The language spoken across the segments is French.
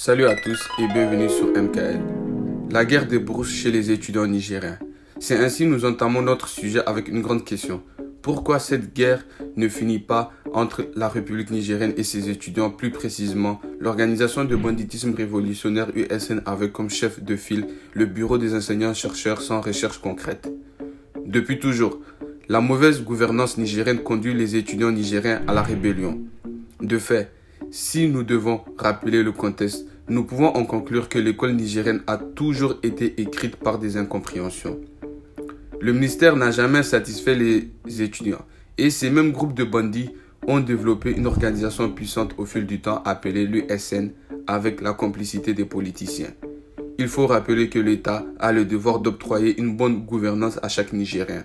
Salut à tous et bienvenue sur MKL. La guerre des bourses chez les étudiants nigériens. C'est ainsi nous entamons notre sujet avec une grande question. Pourquoi cette guerre ne finit pas entre la République nigérienne et ses étudiants, plus précisément l'organisation de banditisme révolutionnaire USN avec comme chef de file le bureau des enseignants-chercheurs sans recherche concrète? Depuis toujours, la mauvaise gouvernance nigérienne conduit les étudiants nigériens à la rébellion. De fait, si nous devons rappeler le contexte, nous pouvons en conclure que l'école nigérienne a toujours été écrite par des incompréhensions. Le ministère n'a jamais satisfait les étudiants et ces mêmes groupes de bandits ont développé une organisation puissante au fil du temps appelée l'USN avec la complicité des politiciens. Il faut rappeler que l'État a le devoir d'octroyer une bonne gouvernance à chaque Nigérien.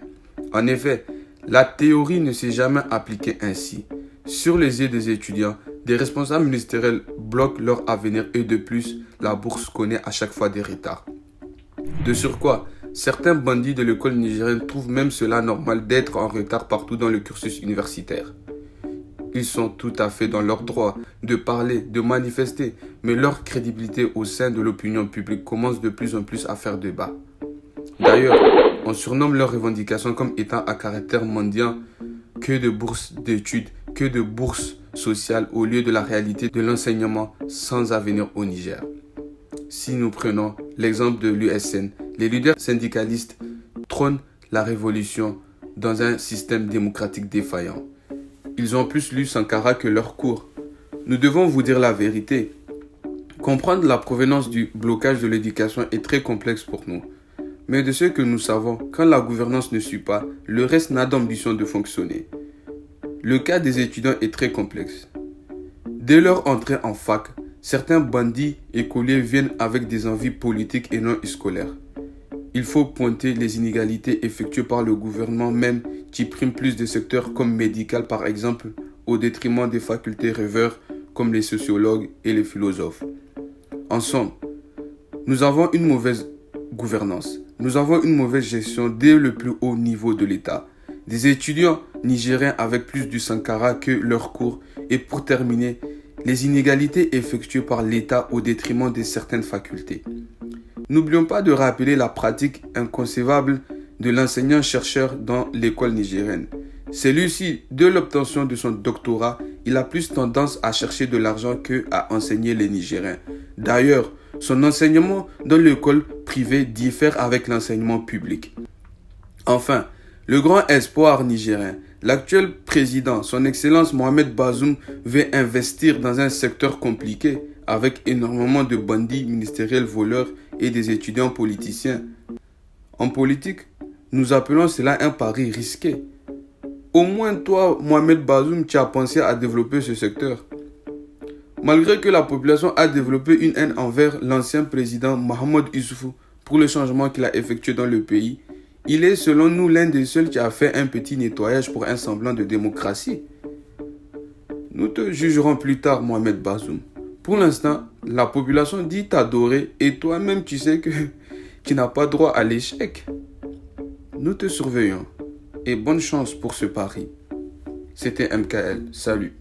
En effet, la théorie ne s'est jamais appliquée ainsi. Sur les yeux des étudiants, des responsables ministériels bloquent leur avenir et de plus, la bourse connaît à chaque fois des retards. De surcroît, certains bandits de l'école nigérienne trouvent même cela normal d'être en retard partout dans le cursus universitaire. Ils sont tout à fait dans leur droit de parler, de manifester, mais leur crédibilité au sein de l'opinion publique commence de plus en plus à faire débat. D'ailleurs, on surnomme leurs revendications comme étant à caractère mendiant que de bourses d'études, que de bourses sociales au lieu de la réalité de l'enseignement sans avenir au Niger. Si nous prenons l'exemple de l'USN, les leaders syndicalistes trônent la révolution dans un système démocratique défaillant. Ils ont plus lu Sankara que leurs cours. Nous devons vous dire la vérité. Comprendre la provenance du blocage de l'éducation est très complexe pour nous. Mais de ce que nous savons, quand la gouvernance ne suit pas, le reste n'a d'ambition de fonctionner. Le cas des étudiants est très complexe. Dès leur entrée en fac, certains bandits écoliers viennent avec des envies politiques et non scolaires. Il faut pointer les inégalités effectuées par le gouvernement même qui prime plus de secteurs comme médical par exemple au détriment des facultés rêveurs comme les sociologues et les philosophes. En somme, nous avons une mauvaise gouvernance. Nous avons une mauvaise gestion dès le plus haut niveau de l'État. Des étudiants nigériens avec plus du Sankara que leurs cours. Et pour terminer, les inégalités effectuées par l'État au détriment de certaines facultés. N'oublions pas de rappeler la pratique inconcevable de l'enseignant-chercheur dans l'école nigérienne. Celui-ci, de l'obtention de son doctorat, il a plus tendance à chercher de l'argent qu'à enseigner les Nigériens. D'ailleurs, son enseignement dans l'école privée diffère avec l'enseignement public. Enfin, le grand espoir nigérien, l'actuel président, son Excellence Mohamed Bazoum, veut investir dans un secteur compliqué avec énormément de bandits ministériels voleurs et des étudiants politiciens. En politique, nous appelons cela un pari risqué. Au moins toi, Mohamed Bazoum, tu as pensé à développer ce secteur. Malgré que la population a développé une haine envers l'ancien président Mahamadou Issoufou pour le changement qu'il a effectué dans le pays, il est selon nous l'un des seuls qui a fait un petit nettoyage pour un semblant de démocratie. Nous te jugerons plus tard, Mohamed Bazoum. Pour l'instant, la population dit t'adorer et toi-même tu sais que tu n'as pas droit à l'échec. Nous te surveillons et bonne chance pour ce pari. C'était MKL. Salut.